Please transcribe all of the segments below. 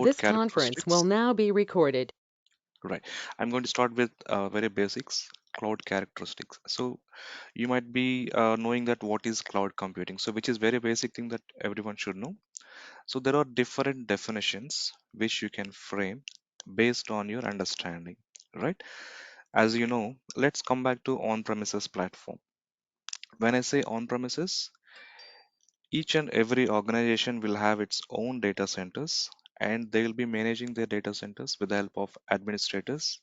cloud This conference will characteristics. now be recorded. Right. I'm going to start with very basics cloud characteristics. So you might be knowing that what is cloud computing. So which is very basic thing that everyone should know. So there are different definitions which you can frame based on your understanding, right? As you know, let's come back to on-premises platform. When I say on-premises, each and every organization will have its own data centers and they will be managing their data centers with the help of administrators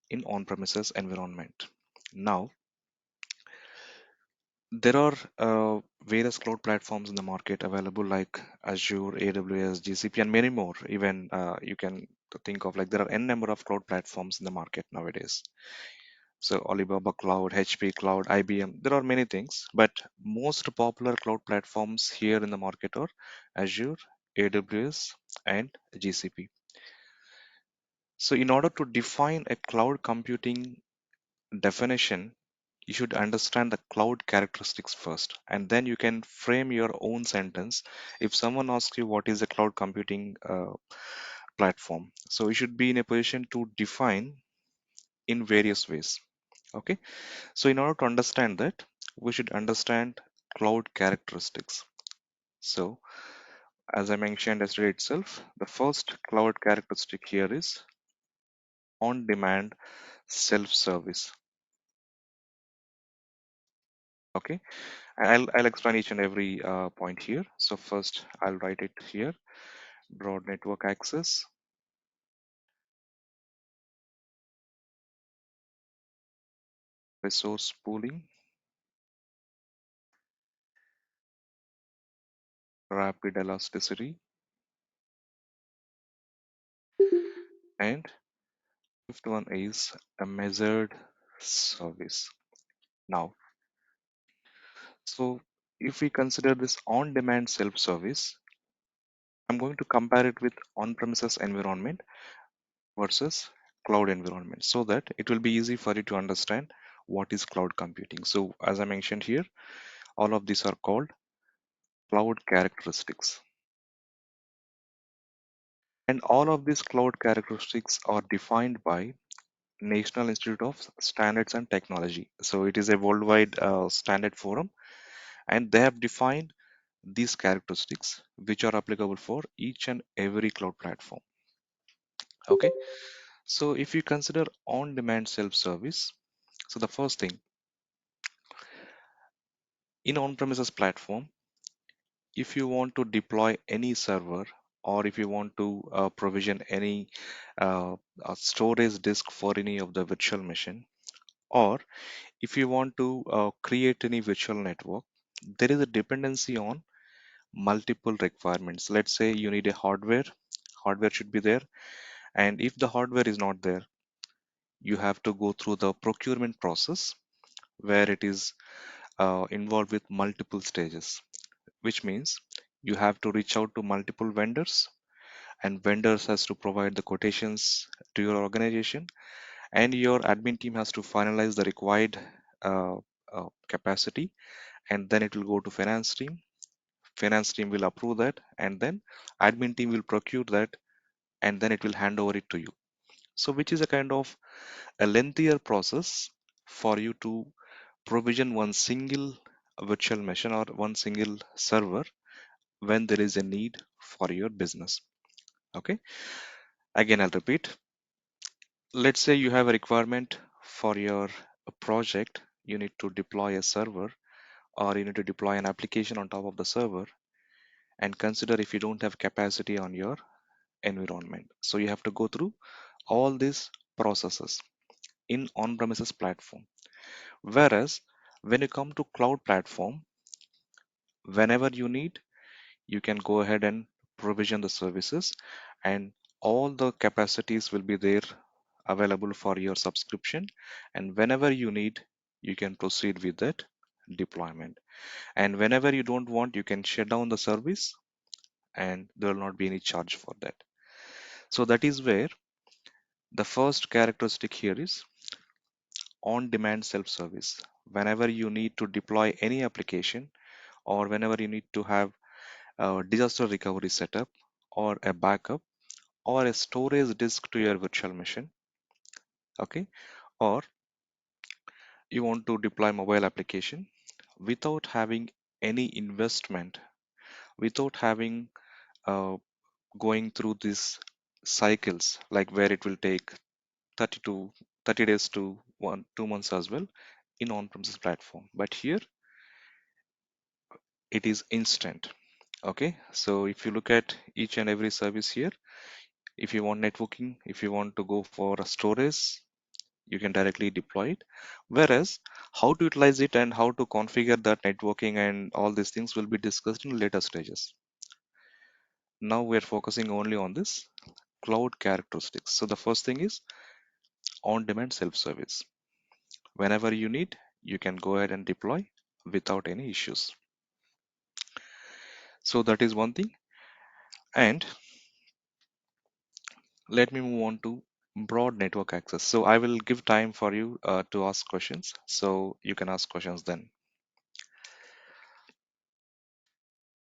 in on-premises environment. Now, there are various cloud platforms in the market available like Azure, AWS, GCP, and many more. Even you can think of like there are n number of cloud platforms in the market nowadays. So Alibaba Cloud, HP Cloud, IBM, there are many things, but most popular cloud platforms here in the market are Azure, AWS, and GCP. So in order to define a cloud computing definition, you should understand the cloud characteristics first, and then you can frame your own sentence. If someone asks you what is a cloud computing platform, so you should be in a position to define in various ways. Okay, so in order to understand that, we should understand cloud characteristics. So as I mentioned yesterday itself, the first cloud characteristic here is on demand self service. Okay, I'll explain each and every point here. So first I'll write it here: broad network access, resource pooling, rapid elasticity, and fifth one is a measured service. Now, so if we consider this on-demand self-service, I'm going to compare it with on-premises environment versus cloud environment so that it will be easy for you to understand what is cloud computing. So as I mentioned here, all of these are called cloud characteristics. And all of these cloud characteristics are defined by National Institute of Standards and Technology. So it is a worldwide standard forum, and they have defined these characteristics which are applicable for each and every cloud platform. Okay, so if you consider on-demand self-service, so the first thing in on-premises platform, if you want to deploy any server or if you want to provision any uh, storage disk for any of the virtual machine, or if you want to create any virtual network, there is a dependency on multiple requirements. Let's say you need a hardware should be there, and if the hardware is not there, you have to go through the procurement process where it is involved with multiple stages, which means you have to reach out to multiple vendors, and vendors has to provide the quotations to your organization, and your admin team has to finalize the required uh, capacity, and then it will go to finance team will approve that, and then admin team will procure that, and then it will hand over it to you. So which is a kind of a lengthier process for you to provision one single virtual machine or one single server when there is a need for your business. Okay, again I'll repeat. Let's say you have a requirement for your project, you need to deploy a server or you need to deploy an application on top of the server, and consider if you don't have capacity on your environment. So you have to go through all these processes in on-premises platform. Whereas when you come to cloud platform, whenever you need, you can go ahead and provision the services, and all the capacities will be there available for your subscription, and whenever you need, you can proceed with that deployment, and whenever you don't want, you can shut down the service and there will not be any charge for that. So that is where the first characteristic here is on demand self service. Whenever you need to deploy any application or whenever you need to have a disaster recovery setup, or a backup or a storage disk to your virtual machine. Okay, or you want to deploy mobile application without having any investment, without having uh, going through these cycles, like where it will take 30 to 30 days to 1 2 months as well in on-premises platform. But here it is instant. Okay, so if you look at each and every service here, if you want networking, if you want to go for a storage, you can directly deploy it. Whereas how to utilize it and how to configure that networking and all these things will be discussed in later stages. Now we are focusing only on this cloud characteristics. So the first thing is on-demand self-service. Whenever you need, you can go ahead and deploy without any issues. So that is one thing. And let me move on to broad network access. So I will give time for you to ask questions. So you can ask questions then.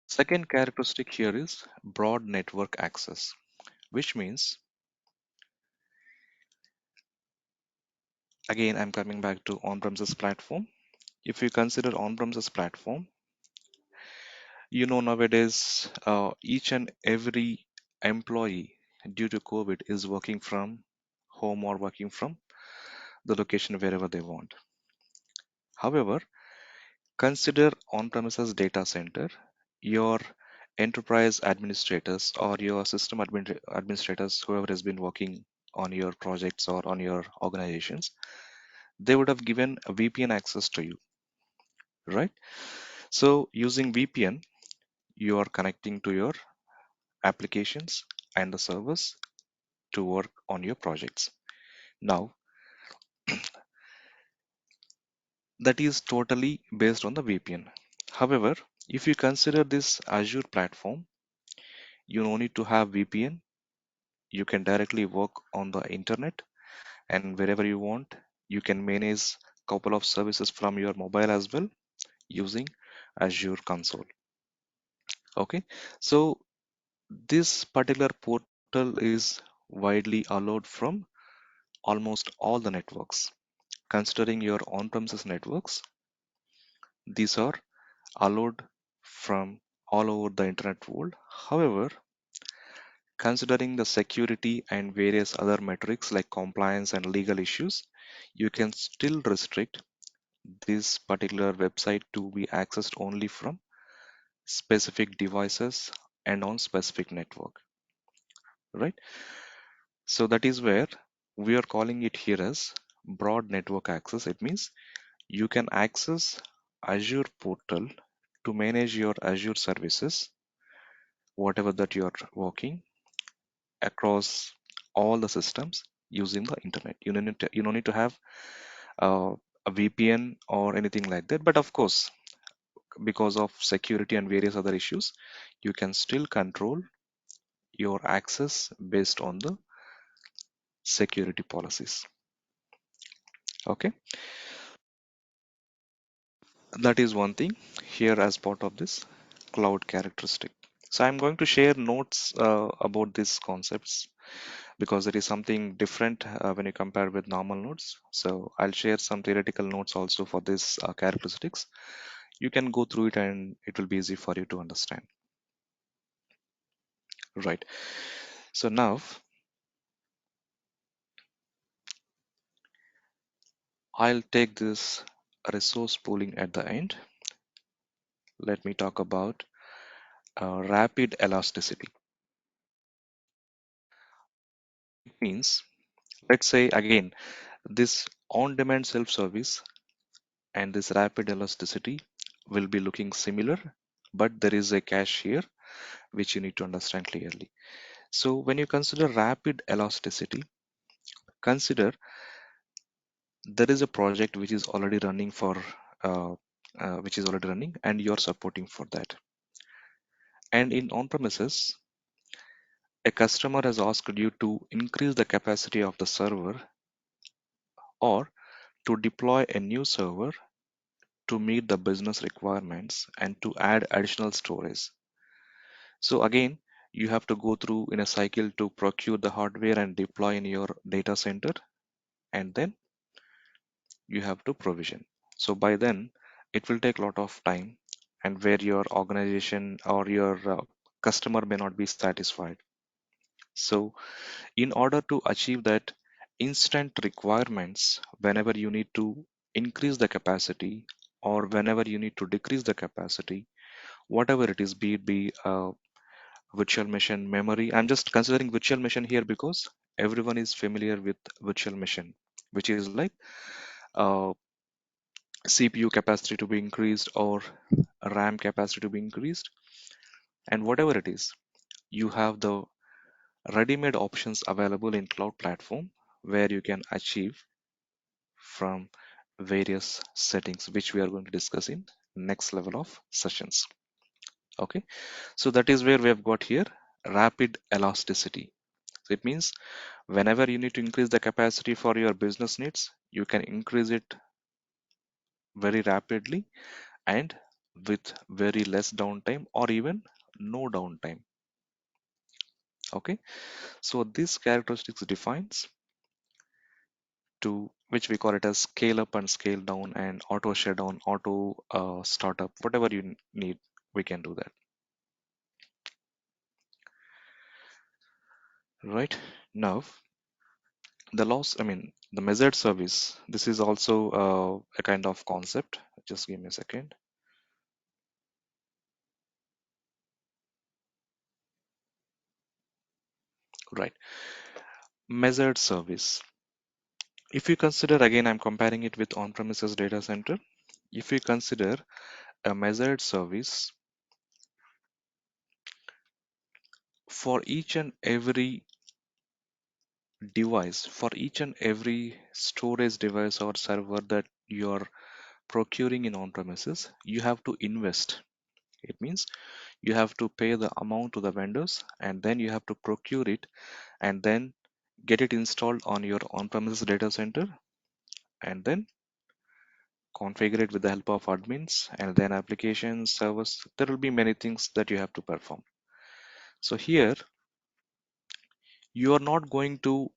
Second characteristic here is broad network access, which means, again, I'm coming back to on-premises platform. If you consider on-premises platform, nowadays each and every employee due to COVID is working from home or working from the location wherever they want. However, consider on-premises data center, your enterprise administrators or your system administrators, whoever has been working on your projects or on your organizations, they would have given a VPN access to you, right? So using VPN, you are connecting to your applications and the servers to work on your projects. Now, that is totally based on the VPN. However, if you consider this Azure platform, you no need to have VPN. You can directly work on the internet, and wherever you want, you can manage couple of services from your mobile as well using Azure console. Okay, so this particular portal is widely allowed from almost all the networks. Considering your on-premises networks, these are allowed from all over the internet world. However, considering the security and various other metrics like compliance and legal issues, you can still restrict this particular website to be accessed only from specific devices and on specific network, right? So that is where we are calling it here as broad network access. It means you can access Azure portal to manage your Azure services, whatever that you are working across all the systems using the internet. You don't need to have a VPN or anything like that. But of course, because of security and various other issues, you can still control your access based on the security policies. Okay, that is one thing here as part of this cloud characteristic. So I'm going to share notes about these concepts because it is something different when you compare with normal notes. So I'll share some theoretical notes also for these characteristics. You can go through it and it will be easy for you to understand. Right. So now I'll take this resource pooling at the end. Let me talk about rapid elasticity. It means, let's say again, this on-demand self-service and this rapid elasticity will be looking similar, but there is a cache here which you need to understand clearly. So when you consider rapid elasticity, consider there is a project which is already running uh, which is already running and you're supporting for that. And in on-premises, a customer has asked you to increase the capacity of the server or to deploy a new server to meet the business requirements and to add additional storage. So again, you have to go through in a cycle to procure the hardware and deploy in your data center, and then you have to provision. So by then it will take a lot of time, and where your organization or your customer may not be satisfied. So in order to achieve that instant requirements, whenever you need to increase the capacity or whenever you need to decrease the capacity, whatever it is, be virtual machine, memory. I'm just considering virtual machine here because everyone is familiar with virtual machine, which is like uh, CPU capacity to be increased or RAM capacity to be increased, and whatever it is, you have the ready-made options available in cloud platform where you can achieve from various settings, which we are going to discuss in next level of sessions. Okay, so that is where we have got here rapid elasticity. So it means whenever you need to increase the capacity for your business needs, you can increase it very rapidly and with very less downtime or even no downtime. Okay, so this characteristics defines to which we call it as scale up and scale down and auto shutdown, auto startup, whatever you need, we can do that. Right now, the measured service. This is also a kind of concept. Just give me a second. Right, measured service. If you consider, again, I'm comparing it with on-premises data center. If you consider a measured service for each and every device, for each and every storage device or server that you're procuring in on-premises, you have to invest. It means you have to pay the amount to the vendors and then you have to procure it and then get it installed on your on-premises data center and then configure it with the help of admins and then applications, servers. There will be many things that you have to perform. So here you are not going to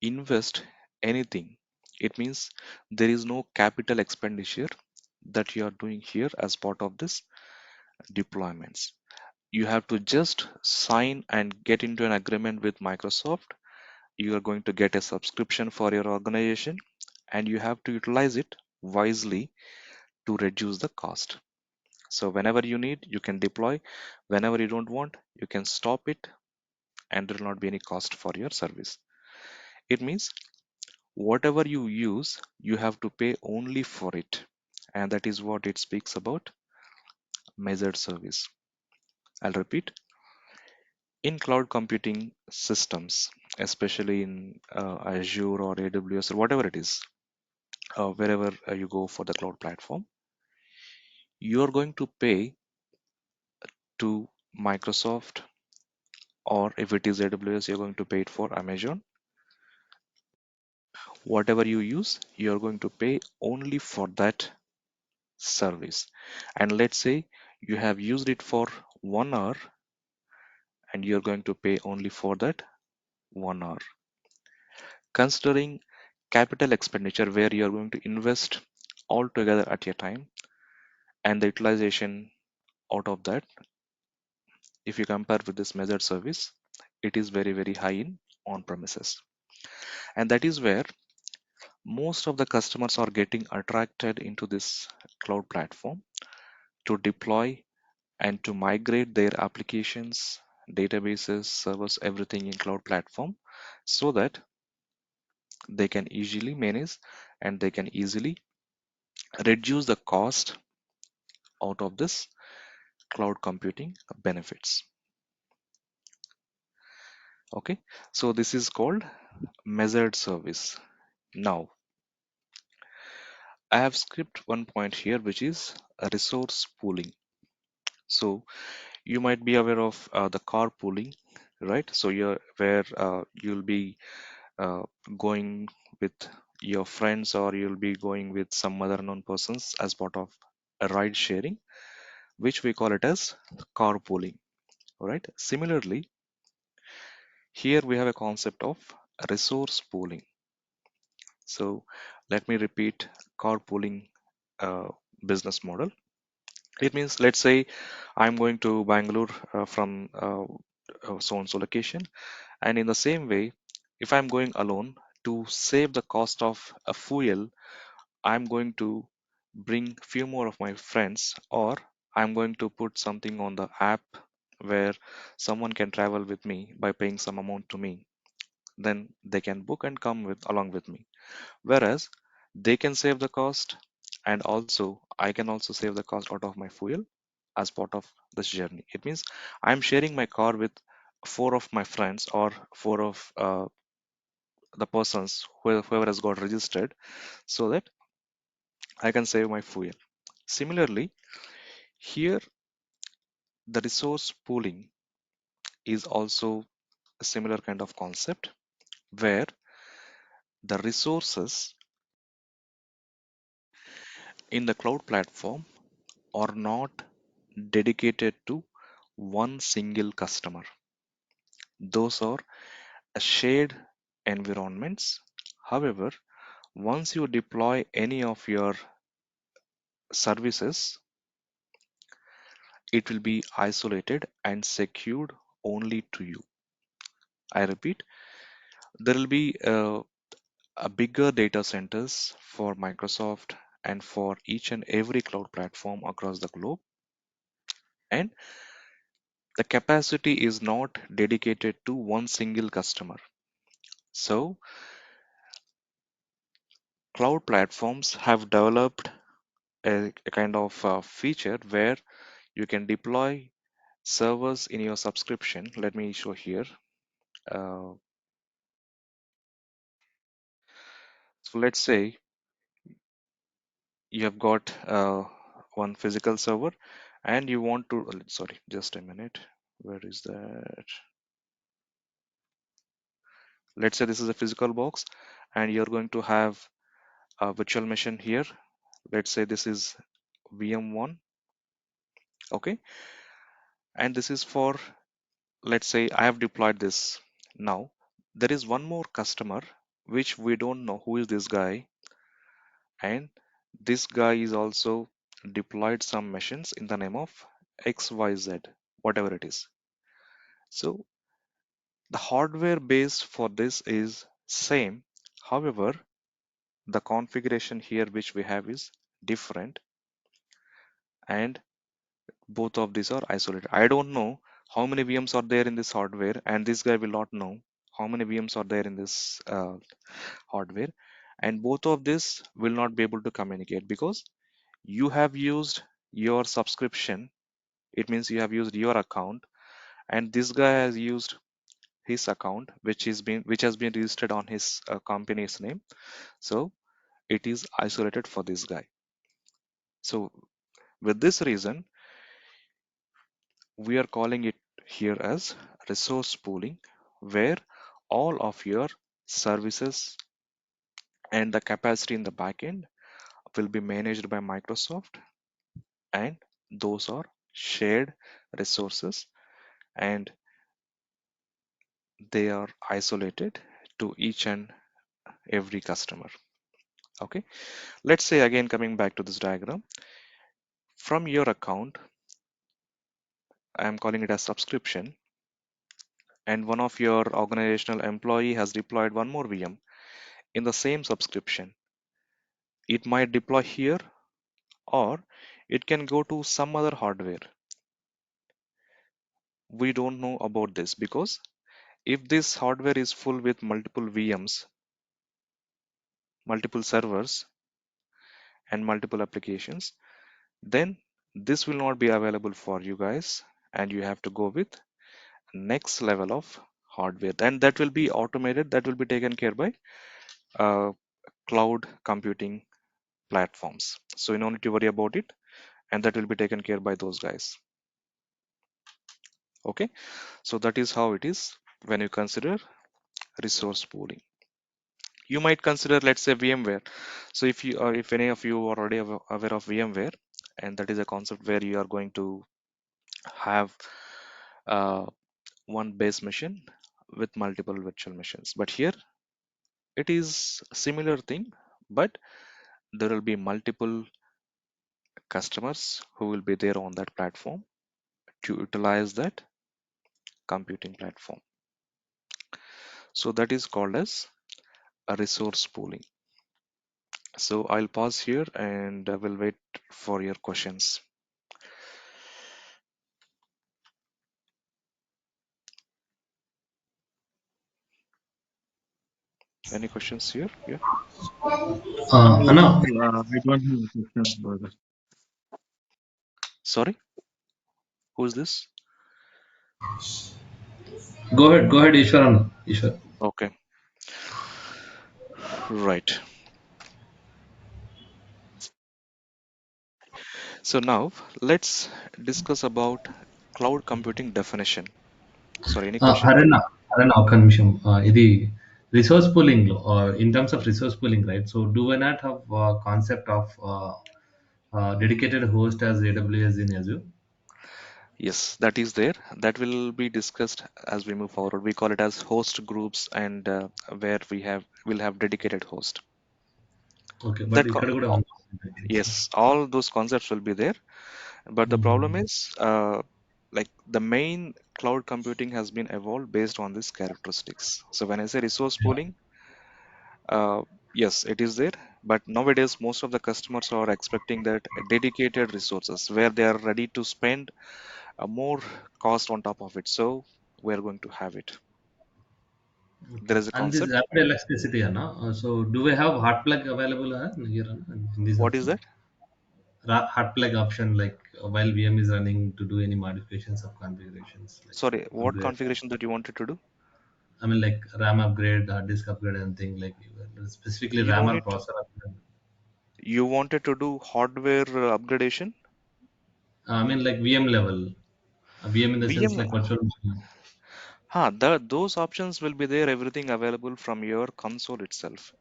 invest anything. It means there is no capital expenditure that you are doing here as part of this deployments. You have to just sign and get into an agreement with Microsoft. You are going to get a subscription for your organization and you have to utilize it wisely to reduce the cost. So whenever you need, you can deploy. Whenever you don't want, you can stop it and there will not be any cost for your service. It means whatever you use, you have to pay only for it. And that is what it speaks about measured service. I'll repeat. In cloud computing systems, especially in Azure or AWS or whatever it is, wherever you go for the cloud platform, you are going to pay to Microsoft, or if it is AWS, you're going to pay it for Amazon. Whatever you use, you're going to pay only for that service. And let's say you have used it for 1 hour and you're going to pay only for that 1 hour. Considering capital expenditure where you're going to invest all together at your time and the utilization out of that, if you compare with this measured service, it is very, very high in on premises. And that is where most of the customers are getting attracted into this cloud platform to deploy and to migrate their applications, databases, servers, everything in cloud platform so that they can easily manage and they can easily reduce the cost out of this cloud computing benefits. Okay, so this is called measured service. Now, I have skipped one point here, which is a resource pooling. So you might be aware of the car pooling, right? So you're where you'll be uh, going with your friends or you'll be going with some other known persons as part of a ride sharing, which we call it as carpooling. Right, similarly, Here we have a concept of resource pooling. So let me repeat carpooling business model. It means, let's say I'm going to Bangalore from so and so location, and in the same way, if I'm going alone, to save the cost of a fuel, I'm going to bring few more of my friends, or I'm going to put something on the app where someone can travel with me by paying some amount to me. Then they can book and come with along with me. Whereas they can save the cost, and also I can also save the cost out of my fuel as part of this journey. It means I'm sharing my car with four of my friends, or four of the persons whoever has got registered, so that I can save my fuel. Similarly, here the resource pooling is also a similar kind of concept, where the resources in the cloud platform are not dedicated to one single customer. Those are shared environments. However, once you deploy any of your services, it will be isolated and secured only to you. I repeat, there will be a bigger data centers for Microsoft and for each and every cloud platform across the globe, and the capacity is not dedicated to one single customer. So cloud platforms have developed a kind of feature where you can deploy servers in your subscription. Let me show here. Uh, so let's say you have got one physical server, and you want to, sorry, just a minute. Where is that? Let's say this is a physical box, and you're going to have a virtual machine here. Let's say this is VM1. Okay, and this is for, let's say I have deployed this. Now there is one more customer which we don't know who is this guy, and this guy is also deployed some machines in the name of XYZ, whatever it is. So the hardware base for this is same. However, the configuration here which we have is different, and both of these are isolated. I don't know how many VMs are there in this hardware, and this guy will not know how many VMs are there in this hardware, and both of this will not be able to communicate because you have used your subscription. It means you have used your account, and this guy has used his account which has been registered on his company's name. So it is isolated for this guy. So with this reason, we are calling it here as resource pooling, where all of your services and the capacity in the backend will be managed by Microsoft, and those are shared resources, and they are isolated to each and every customer. Okay, let's say again, coming back to this diagram, from your account, I am calling it as subscription, and one of your organizational employee has deployed one more VM in the same subscription. It might deploy here, or it can go to some other hardware. We don't know about this because if this hardware is full with multiple VMs, multiple servers, and multiple applications, then this will not be available for you guys, and you have to go with next level of hardware, and that will be automated, that will be taken care by uh, cloud computing platforms. So you don't need to worry about it, and that will be taken care by those guys. Okay, so that is how it is when you consider resource pooling. You might consider, let's say, VMware. So if any of you are already aware of VMware, and that is a concept where you are going to have uh, one base machine with multiple virtual machines. But here it is similar thing, but there will be multiple customers who will be there on that platform to utilize that computing platform. So that is called as a resource pooling. So I'll pause here and will wait for your questions. Any questions here? Yeah. Anna, I don't have questions, brother. Sorry, who's this? go ahead, Ishwar. Anna. Ishwar. Okay, right. So now let's discuss about cloud computing definition. Sorry, any question? Harana, ఒక నిమిషం. ఇది resource pooling లో in terms of resource pooling right so do why not have concept of dedicated host as AWS in Azure? Yes, that is there. That will be discussed as we move forward. We call it as host groups, and where will have dedicated host. Okay but That co- ఇక్కడ కూడా uh, ఉంది. yes, all those concepts will be there. But the problem is, like the main cloud computing has been evolved based on these characteristics. So when I say resource pooling, uh, yes, it is there. But nowadays, most of the customers are expecting that dedicated resources where they are ready to spend more cost on top of it. So we are going to have it. Okay. There is a And this concept. rapid elasticity, Anna. So do we have hot plug available here Anna, in this What is option? that? Hot plug option like while VM is running to do any modifications of configurations like Sorry, what upgrade. configuration that you wanted to do? I mean, like RAM upgrade, hard disk upgrade, and thing like specifically You RAM don't or need to. processor upgrade. You wanted to do hardware upgradation. I mean, like VM level, VM in the sense VM. like virtual machine. Those options will be there. Everything available from your console itself.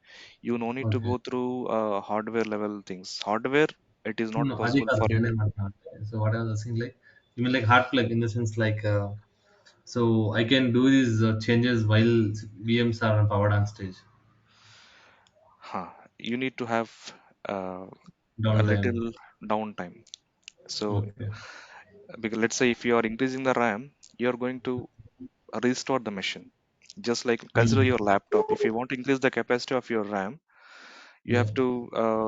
You no need to Okay. go through hardware level things. Hardware, it is not No, అది possible కాదు for you to. నేనేమంటున్నా. So what I was asking, like, you mean like hard plug in the sense like, so I can do these changes while VMs are powered on stage, You need to have uh, a downtime. little downtime. So, Okay. because let's say if you are increasing the RAM, you are going to restore the machine. Just like consider Mm. your laptop. If you want to increase the capacity of your RAM, you Yeah. have to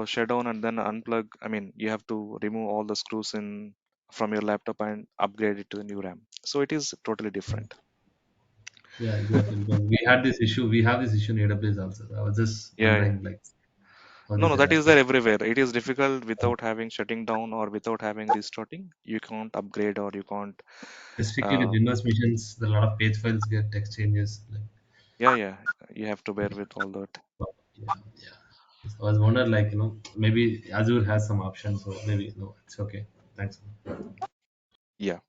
shut down and then unplug. I mean, you have to remove all the screws in from your laptop and upgrade it to the new RAM. So it is totally different. Yeah, exactly. Because we had this issue, we have this issue in AWS also. I was just Yeah, yeah. wondering like how No, this no, that is there elasticity. everywhere. It is difficult without having shutting down or without having restarting. You can't upgrade or you can't. Specifically with Uh, Windows machines, there are a lot of page files get text changes. Like, yeah, yeah. You have to bear with all that. yeah, yeah. So I was wondering, like, maybe Azure has some options, so maybe no, it's okay. Thanks. Yeah.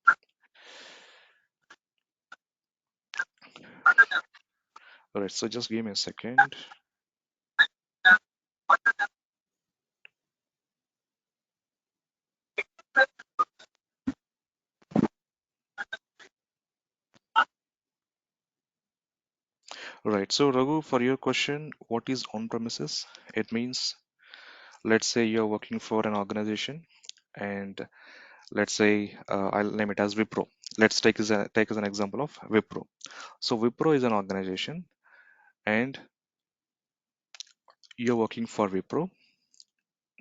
All right. So just give me a second. All right. So Raghu, for your question, what is on-premises? It means, let's say you're working for an organization, and let's say I'll name it as Wipro. Let's take as an example of Wipro. So Wipro is an organization, and you're working for Wipro.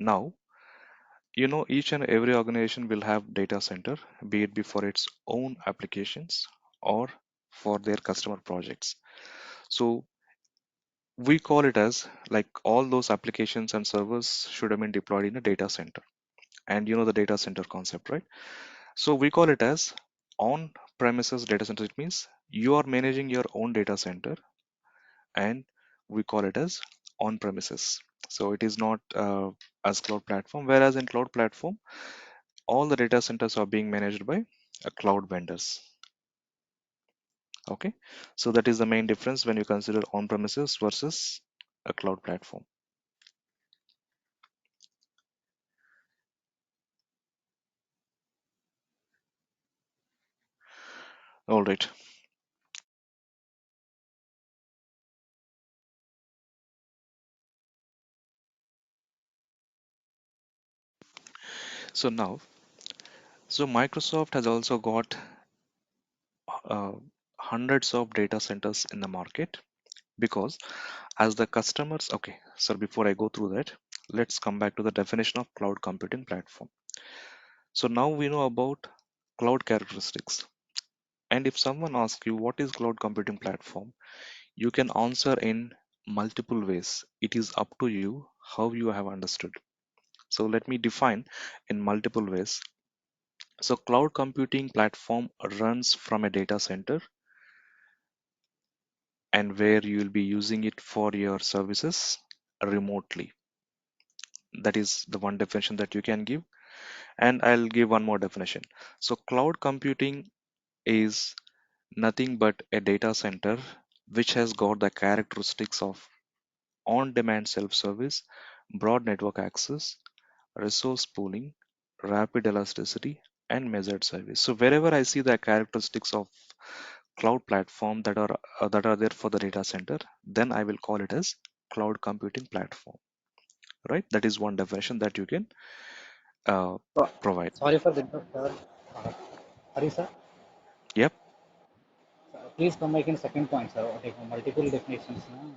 Now, each and every organization will have data center, be it for its own applications or for their customer projects. So we call it as like all those applications and servers should have been deployed in a data center. And you know the data center concept, right? So we call it as on premises data center. It means you are managing your own data center, and we call it as on premises. So it is not as cloud platform, whereas in cloud platform, all the data centers are being managed by cloud vendors. Okay, so that is the main difference when you consider on premises versus a cloud platform. All right. So now, so Microsoft has also got uh, hundreds of data centers in the market because as the customers, okay, so before I go through that, let's come back to the definition of cloud computing platform. So now we know about cloud characteristics. And if someone asks you what is cloud computing platform, you can answer in multiple ways. It is up to you how you have understood. So let me define in multiple ways. So cloud computing platform runs from a data center and where you will be using it for your services remotely. That is the one definition that you can give. And I'll give one more definition. So cloud computing is nothing but a data center which has got the characteristics of on-demand self-service, broad network access, resource pooling, rapid elasticity, and measured service. So wherever I see the characteristics of cloud platform that are there for the data center, then I will call it as cloud computing platform. Right? That is one definition that you can uh, So, provide. sorry for the interruption. Hari sir, Yep. please come back in second point, sir. Like multiple definitions. No?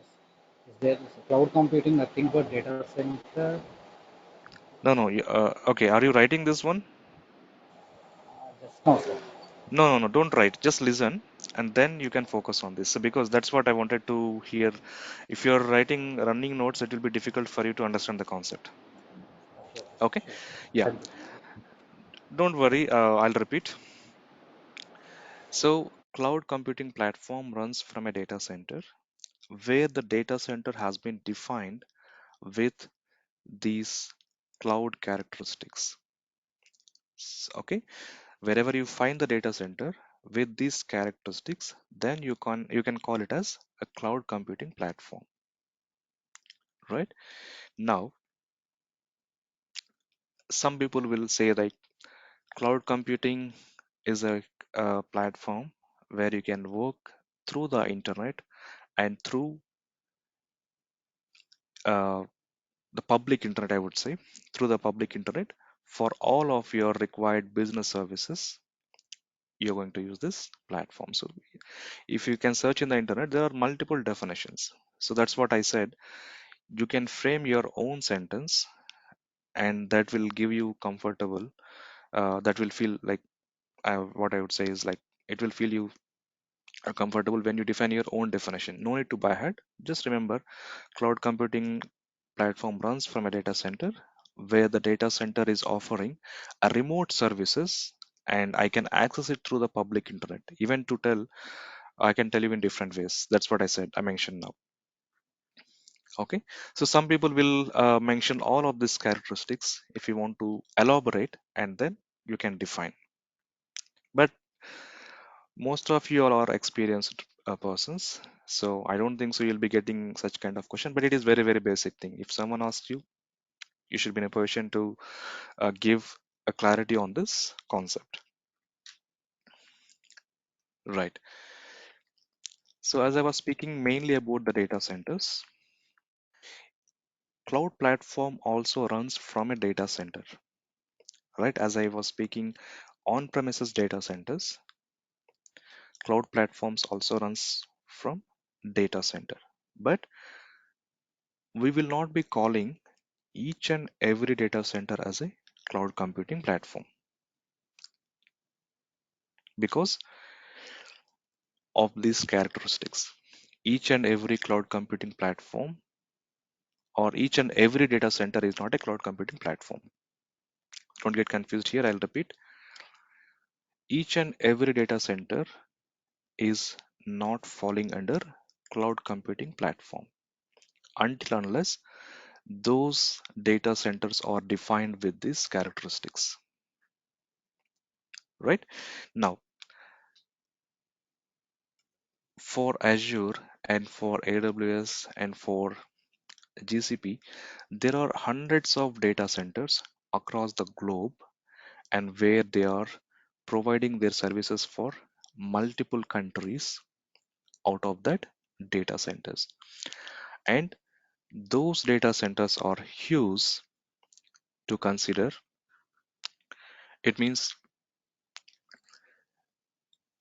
Is there cloud computing nothing but data center? No, no. Okay. Are you writing this one? Just no, sir. No, no, no. Don't write. Just listen, and then you can focus on this. So because that's what I wanted to hear. If you're writing running notes, it will be difficult for you to understand the concept. Sure, Okay. sure. Yeah. I'll do. Don't worry. I'll repeat. So cloud computing platform runs from a data center where the data center has been defined with these cloud characteristics. Okay. Wherever you find the data center with these characteristics, then you can call it as a cloud computing platform. Right now, some people will say that cloud computing is a platform where you can work through the internet and through uh, the public internet, I would say, through the public internet for all of your required business services. You're going to use this platform. So if you can search in the internet, there are multiple definitions. So that's what I said. You can frame your own sentence, and that will give you comfortable. That will feel like what I would say is like it will feel you comfortable when you define your own definition. No need to by heart. Just remember, cloud computing platform runs from a data center where the data center is offering a remote services, and I can access it through the public internet. Even to tell, I can tell you in different ways. That's what I said. I mentioned now. Okay. So some people will mention all of these characteristics if you want to elaborate, and then you can define. But most of you all are experienced persons, so I don't think so you'll be getting such kind of question. But it is very very basic thing. If someone asks you, you should be in a position to give a clarity on this concept. Right. So as I was speaking mainly about the data centers, cloud platform also runs from a data center. Right. As I was speaking, on premises data centers, cloud platforms also runs from data center. But we will not be calling each and every data center as a cloud computing platform because of these characteristics. Each and every cloud computing platform or each and every data center is not a cloud computing platform. Don't get confused here. I'll repeat. Each and every data center is not falling under cloud computing platform until unless those data centers are defined with these characteristics. Right now, for Azure and for AWS and for GCP, there are hundreds of data centers across the globe, and where they are providing their services for multiple countries out of that data centers. And those data centers are huge to consider It means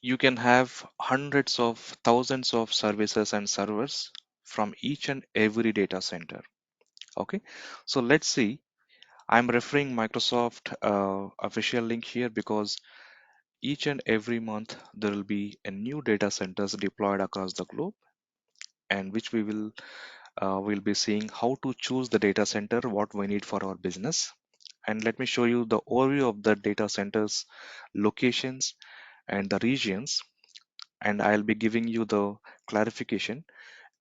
you can have hundreds of thousands of services and servers from each and every data center. Okay, so let's see. I'm referring Microsoft official link here because each and every month there will be a new data centers deployed across the globe, and which we will be seeing how to choose the data center what we need for our business. And let me show you the overview of the data centers locations and the regions, and I'll be giving you the clarification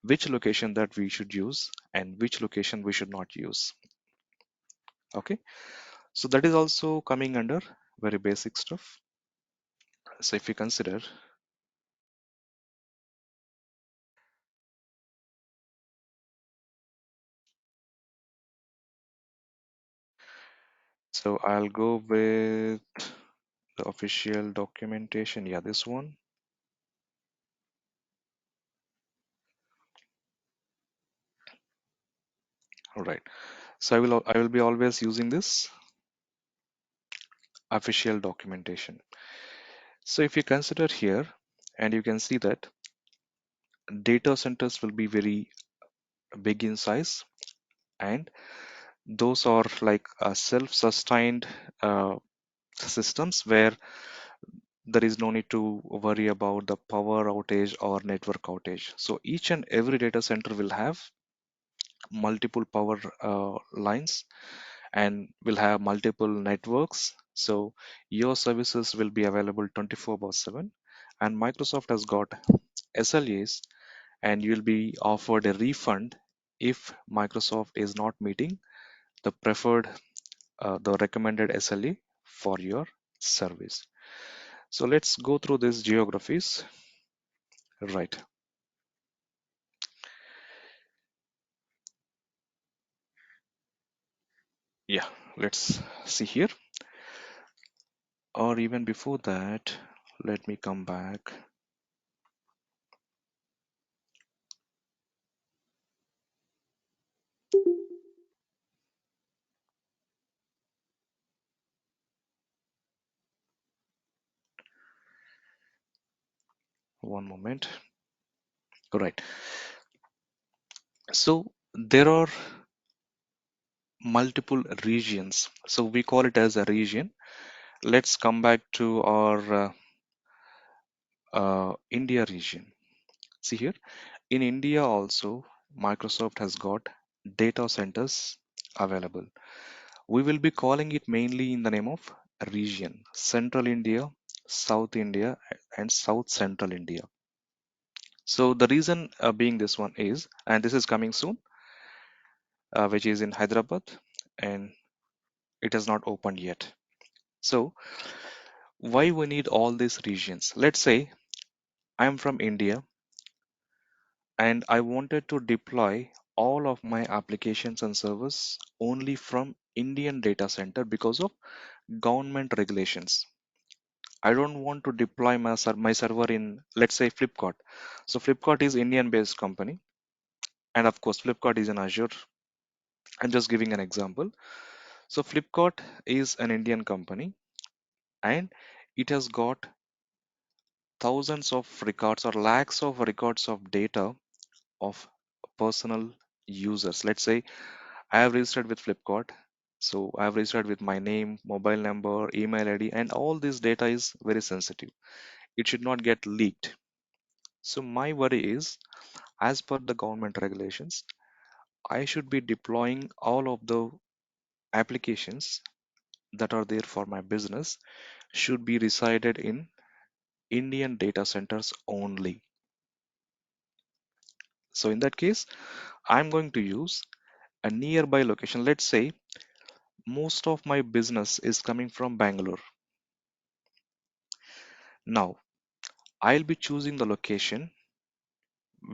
which location that we should use and which location we should not use. Okay, so that is also coming under very basic stuff. So if you consider, so I'll go with the official documentation. Yeah, this one. All right. So I will be always using this official documentation. So if you consider here, and you can see that data centers will be very big in size, and those are like self-sustained uh, systems where there is no need to worry about the power outage or network outage. So each and every data center will have multiple power lines and will have multiple networks. So your services will be available 24 by 7. And Microsoft has got SLAs, and you'll be offered a refund if Microsoft is not meeting the preferred, the recommended SLA for your service. So let's go through these geographies. Right. Yeah. Let's see here. Or even before that, let me come back. One moment. Right. So there are multiple regions. So we call it as a region. Let's come back to our India region. See here, in India also, Microsoft has got data centers available. We will be calling it mainly in the name of region: Central India, South India, and South Central India. So the reason being this one is, and this is coming soon, which is in Hyderabad, and it has not opened yet. So why we need all these regions? Let's say I'm from India and I wanted to deploy all of my applications and servers only from Indian data center because of government regulations. I don't want to deploy my server in, let's say, Flipkart. So Flipkart is Indian based company, and of course Flipkart is in Azure. I'm just giving an example. So Flipkart is an Indian company, and it has got thousands of records or lakhs of records of data of personal users. Let's say I have registered with Flipkart. So I have registered with my name, mobile number, email ID, and all this data is very sensitive. It should not get leaked. So my worry is, as per the government regulations, I should be deploying all of the applications that are there for my business should be resided in Indian data centers only. So in that case, I'm going to use a nearby location. Let's say most of my business is coming from Bangalore. Now, I'll be choosing the location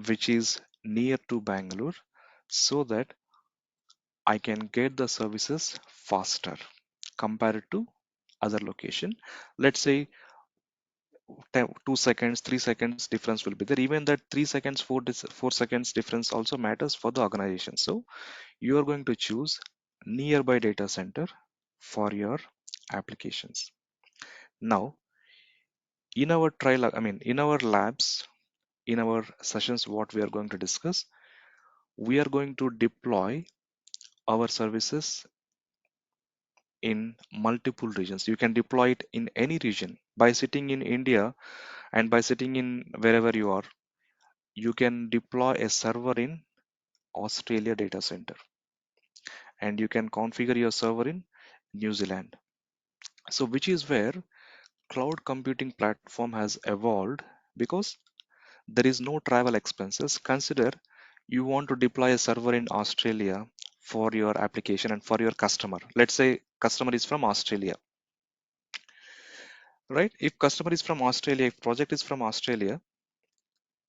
which is near to Bangalore so that I can get the services faster compared to other location. Let's say 2 seconds, 3 seconds difference will be there. Even that 3 seconds, 4 seconds difference also matters for the organization. So you are going to choose nearby data center for your applications. Now, in our trial, in our labs, in our sessions, what we are going to discuss, we are going to deploy our services in multiple regions. You can deploy it in any region by sitting in India, and by sitting in wherever you are, you can deploy a server in Australia data center, and you can configure your server in New Zealand. So which is where cloud computing platform has evolved, because there is no travel expenses. Consider you want to deploy a server in Australia for your application and for your customer. Let's say customer is from Australia, right? If customer is from Australia, if project is from Australia,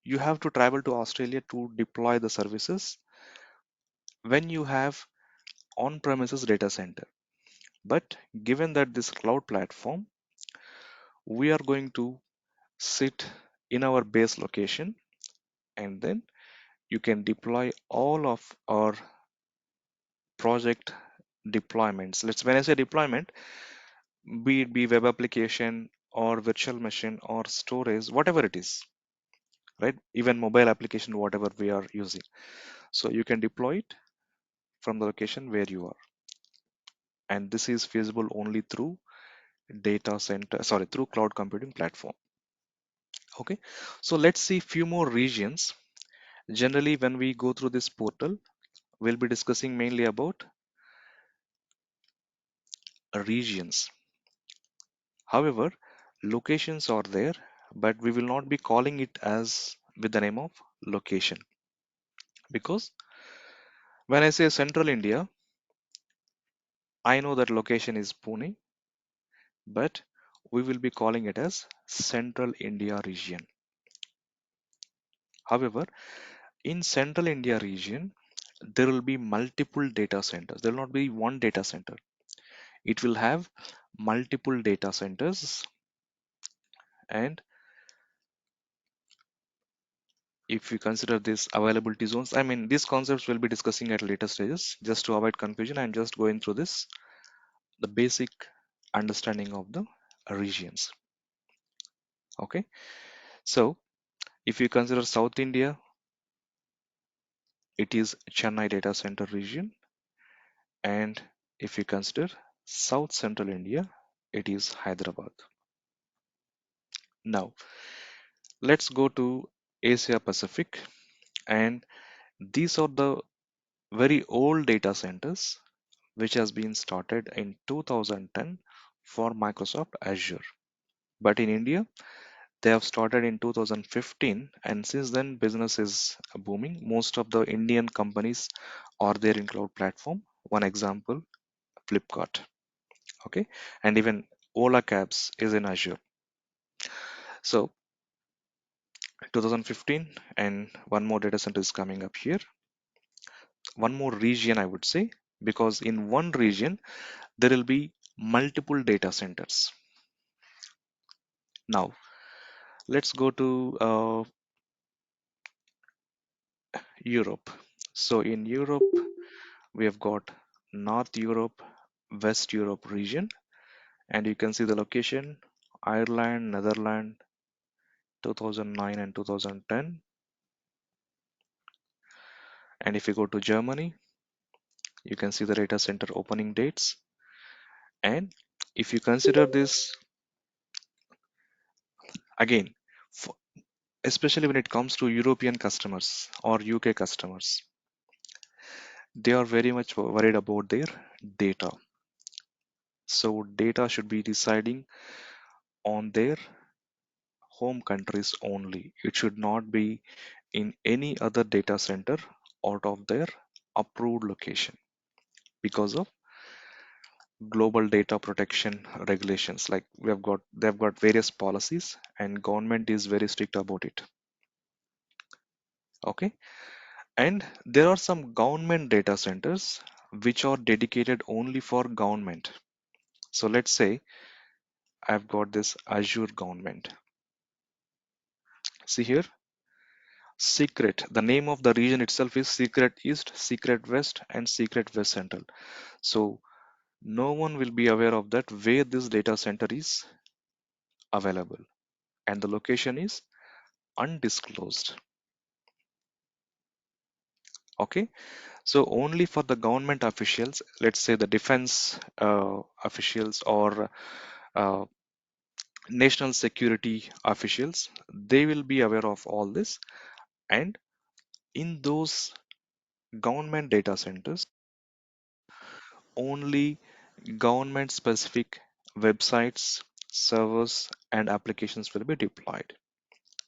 you have to travel to Australia to deploy the services when you have on-premises data center. But given that this cloud platform, we are going to sit in our base location, and then you can deploy all of our project deployments. When I say deployment, be it be web application or virtual machine or storage, whatever it is, right? Even mobile application, whatever we are using. So you can deploy it from the location where you are. And this is feasible only through through cloud computing platform. Okay. So let's see few more regions. Generally, when we go through this portal, we'll be discussing mainly about regions. However, locations are there, but we will not be calling it as with the name of location, because when I say Central India, I know that location is Pune, but we will be calling it as Central India region. However, in Central India region, there will be multiple data centers. There will not be one data center. It will have multiple data centers. And if we consider this availability zones, these concepts we'll be discussing at later stages. Just to avoid confusion, I'm just going through this, the basic understanding of the regions. Okay. So if you consider South India, it is Chennai data center region. And if you consider South Central India, it is Hyderabad. Now, let's go to Asia Pacific. And these are the very old data centers which has been started in 2010 for Microsoft Azure. But in India, they have started in 2015, and since then business is booming. Most of the Indian companies are there in cloud platform. One example, Flipkart. Okay, and even Ola Cabs is in Azure. So 2015, and one more data center is coming up here. One more region, I would say, because in one region there will be multiple data centers. Now let's go to Europe. So in Europe, we have got North Europe, West Europe region, and you can see the location: Ireland, Netherlands, 2009 and 2010. And if you go to Germany, you can see the data center opening dates. And if you consider this again, f- especially when it comes to European customers or UK customers, they are very much worried about their data. So data should be residing on their home countries only. It should not be in any other data center out of their approved location, because of global data protection regulations. Like they've got various policies, and government is very strict about it. Okay. And there are some government data centers which are dedicated only for government. So let's say I've got this Azure government. See here, secret. The name of the region itself is Secret East, Secret West, and Secret West Central. So no one will be aware of that where this data center is available, and the location is undisclosed. Okay, so only for the government officials, let's say the defense officials or uh, national security officials, they will be aware of all this. And in those government data centers, only government specific websites, servers, and applications will be deployed.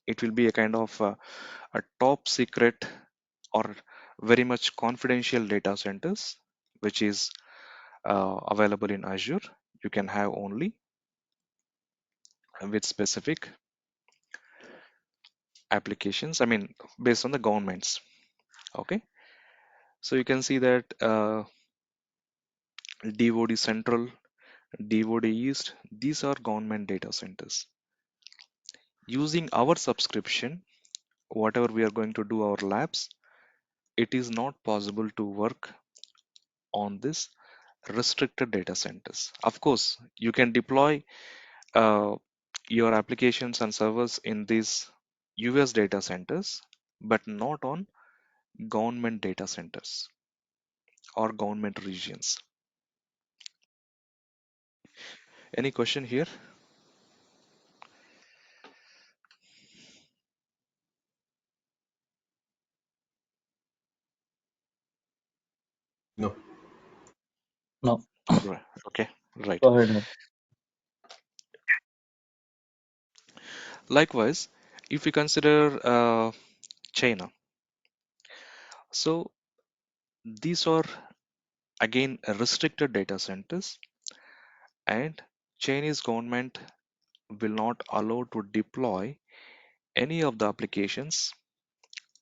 It will be a kind of a top secret or very much confidential data centers, which is available in Azure. You can have only with specific applications, I mean, based on the governments. Okay, so you can see that DoD Central, DoD East, these are government data centers. Using our subscription, whatever we are going to do our labs, it is not possible to work on this restricted data centers. Of course, you can deploy uh, your applications and servers in these US data centers, but not on government data centers or government regions. Any question here? No. No, Right. Okay, right. Go ahead. Likewise, if we consider China, so these are again restricted data centers, and Chinese government will not allow to deploy any of the applications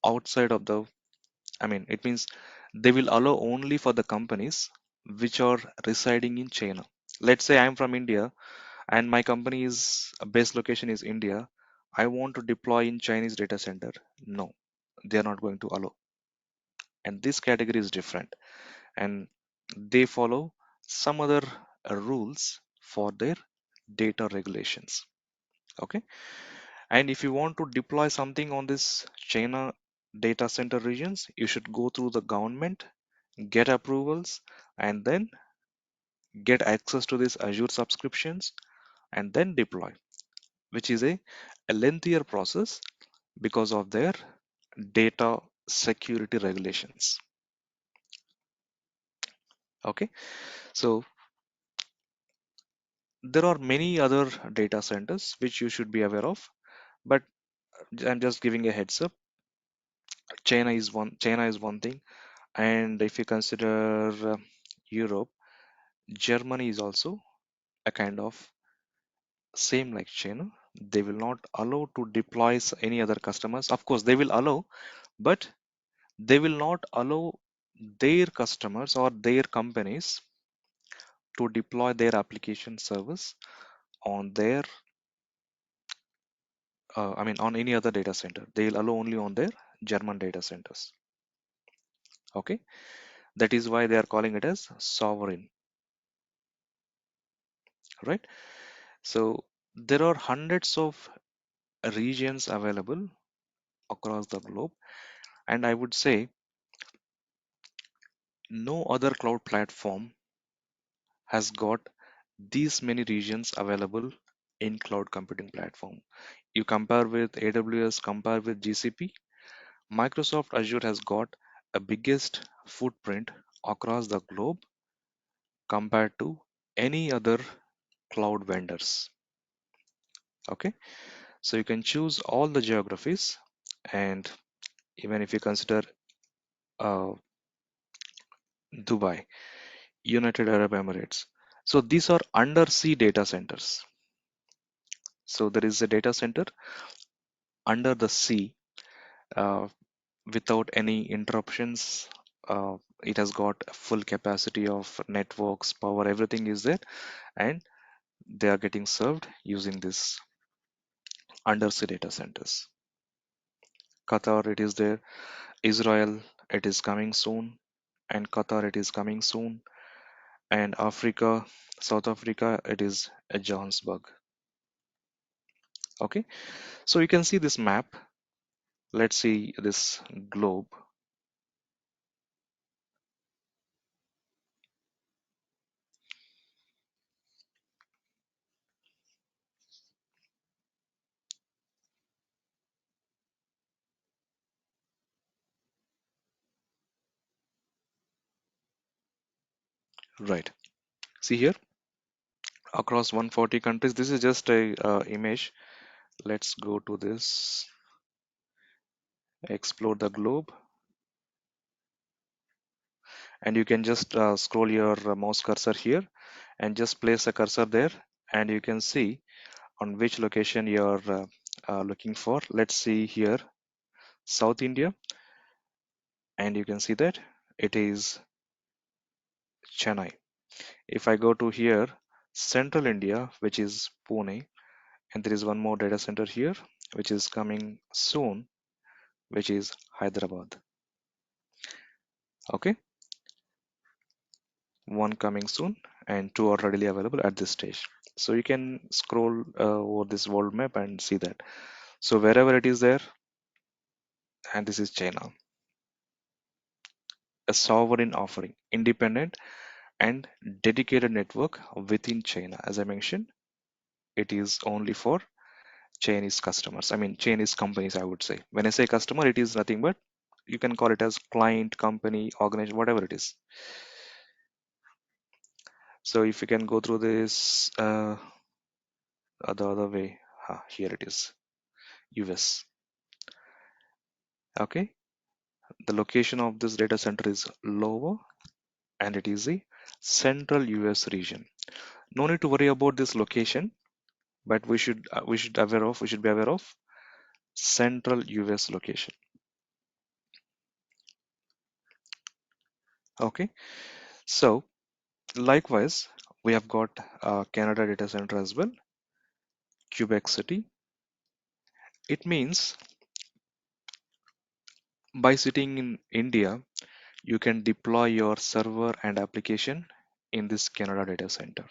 outside of the, I mean, it means they will allow only for the companies which are residing in China. Let's say I'm from India and my company is base location is India. I want to deploy in Chinese data center. No, they are not going to allow. And this category is different, and they follow some other rules for their data regulations. Okay, and if you want to deploy something on this China data center regions, you should go through the government, get approvals, and then get access to these Azure subscriptions and then deploy, which is a lengthier process because of their data security regulations. Okay, so there are many other data centers which you should be aware of, but I'm just giving a heads up. China is one thing, and if you consider Europe, Germany is also a kind of same like China. They will not allow to deploy any other customers. Of course, they will allow, but they will not allow their customers or their companies to deploy their application service on their, I mean, on any other data center. They will allow only on their German data centers. Okay, that is why they are calling it as sovereign, right? So there are hundreds of regions available across the globe, and I would say no other cloud platform has got these many regions available in cloud computing platform. You compare with AWS, compare with GCP, Microsoft Azure has got a biggest footprint across the globe compared to any other cloud vendors. Okay, so you can choose all the geographies, and even if you consider uh, Dubai, United Arab Emirates, so these are undersea data centers. So there is a data center under the sea uh, without any interruptions. It has got a full capacity of networks, power, everything is there, and they are getting served using this undersea data centers. Qatar, it is there. Israel, it is coming soon, and Qatar, it is coming soon, and Africa, South Africa, it is at Johannesburg. Okay, so you can see this map. Let's see this globe. Right, see here, across 140 countries. This is just a image. Let's go to this, explore the globe, and you can just scroll your mouse cursor here and just place a cursor there, and you can see on which location you're looking for. Let's see here, South India, and you can see that it is Chennai. If I go to here, Central India, which is Pune, and there is one more data center here, which is coming soon, which is Hyderabad. Okay, one coming soon, and two are readily available at this stage. So you can scroll over this world map and see that. So wherever it is there, and this is China, a sovereign offering, independent and dedicated network within China. As I mentioned, it is only for Chinese customers. I mean, Chinese companies, I would say. When I say customer, it is nothing but you can call it as client, company, organization, whatever it is. So if you can go through this the other way, here it is, US. Okay, the location of this data center is lower, and it is the central US region. No need to worry about this location, but we should be aware of central US location. Okay, so likewise, we have got Canada data center as well, Quebec City. It means by sitting in India, you can deploy your server and application in this Canada data center.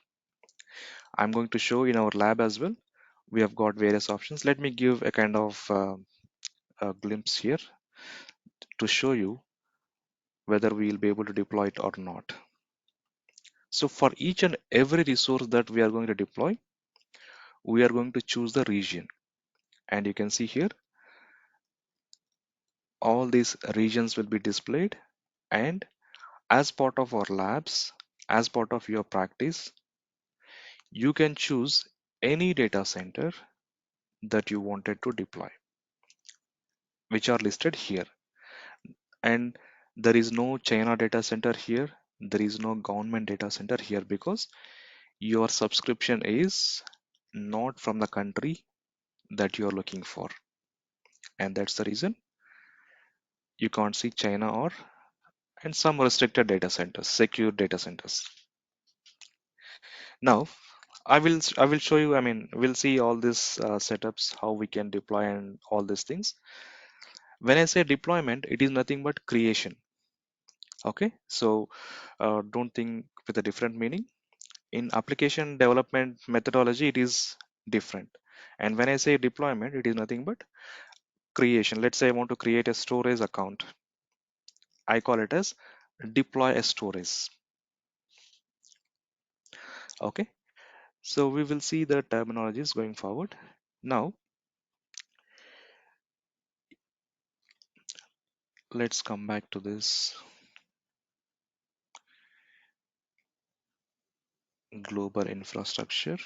I'm going to show in our lab as well. We have got various options. Let me give a kind of a glimpse here to show you whether we will be able to deploy it or not. So for each and every resource that we are going to deploy, we are going to choose the region. And you can see here, all these regions will be displayed. And as part of our labs, as part of your practice, you can choose any data center that you wanted to deploy, which are listed here. And there is no China data center here. There is no government data center here because your subscription is not from the country that you are looking for. And that's the reason you can't see China or and some restricted data centers, secure data centers. Now, I will show you. I mean, we'll see all these setups, how we can deploy and all these things. When I say deployment, it is nothing but creation. Okay, so don't think with a different meaning. In application development methodology, it is different. And when I say deployment, it is nothing but creation. Let's say I want to create a storage account. I call it as deploy a storage. Okay, so we will see the terminologies going forward. Now, let's come back to this global infrastructure.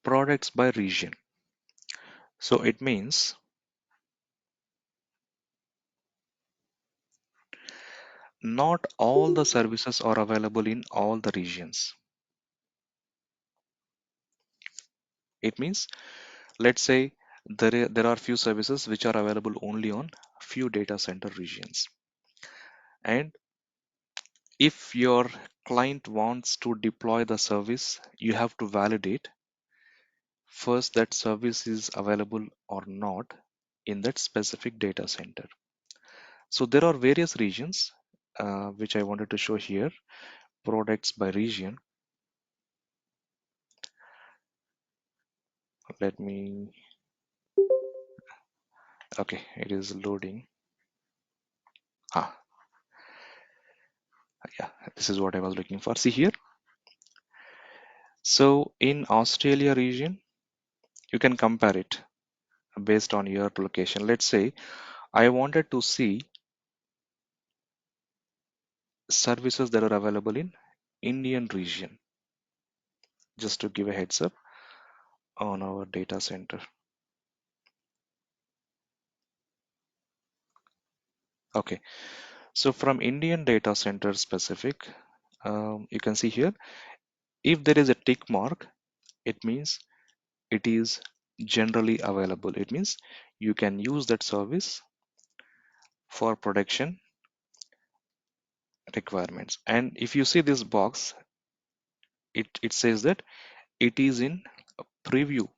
Products by region. So it means not all the services are available in all the regions. It means, let's say there are few services which are available only on few data center regions. And if your client wants to deploy the service, you have to validate first that service is available or not in that specific data center. So there are various regions which I wanted to show here, products by region. Let me, okay, it is loading. Ah, yeah, this is what I was looking for. See here. So in Australia region, you can compare it based on your location. Let's say I wanted to see services that are available in Indian region, just to give a heads up on our data center. Okay, so from Indian data center specific, you can see here, if there is a tick mark, it means it is generally available. It means you can use that service for production requirements. And if you see this box, it says that it is in preview.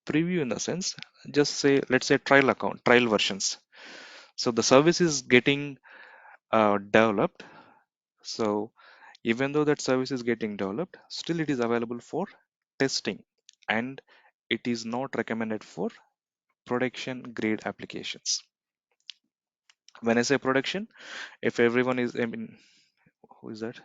Preview in the sense, just say, let's say trial versions. So the service is getting developed. So even though that service is getting developed, still it is available for testing, and it is not recommended for production grade applications. When I say production, if everyone is, I mean, who is that?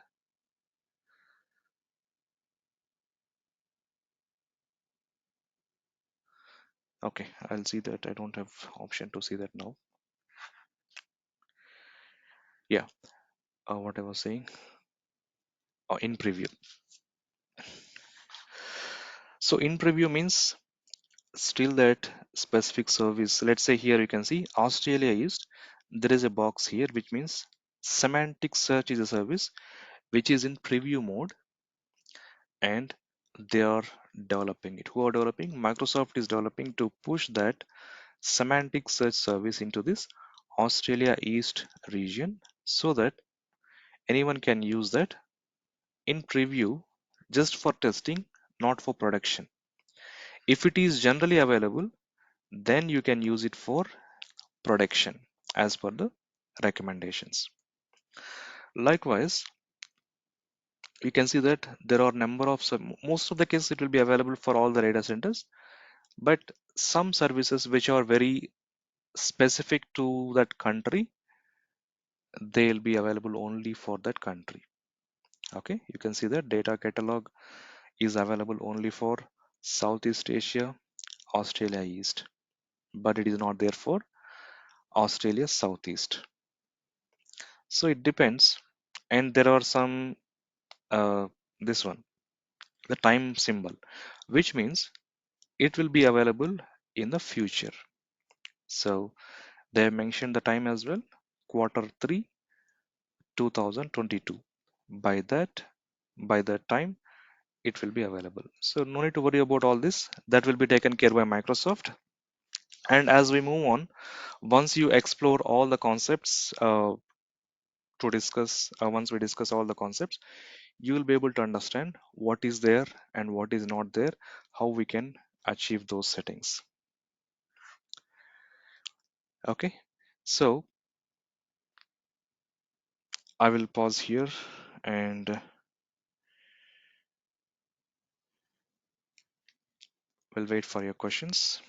Okay, I'll see that. I don't have option to see that now. Yeah, what I was saying, in preview. So in preview means still that specific service. Let's say here you can see Australia East. There is a box here which means semantic search is a service which is in preview mode, and they are developing it. Who are developing? Microsoft is developing to push that semantic search service into this Australia East region, so that anyone can use that in preview just for testing, not for production. If it is generally available, then you can use it for production as per the recommendations. Likewise, you can see that there are number of most of the cases it will be available for all the data centers, but some services which are very specific to that country, they'll be available only for that country. Okay, you can see that data catalog is available only for Southeast Asia, Australia East, but it is not there for Australia Southeast. So it depends. And there are some, this one, the time symbol, which means it will be available in the future. So they have mentioned the time as well, Q3 2022. By that time it will be available. So no need to worry about all this. That will be taken care by Microsoft. And as we move on, once you explore all the concepts to discuss, once we discuss all the concepts, you will be able to understand what is there and what is not there, how we can achieve those settings. Okay, so I will pause here and we'll wait for your questions.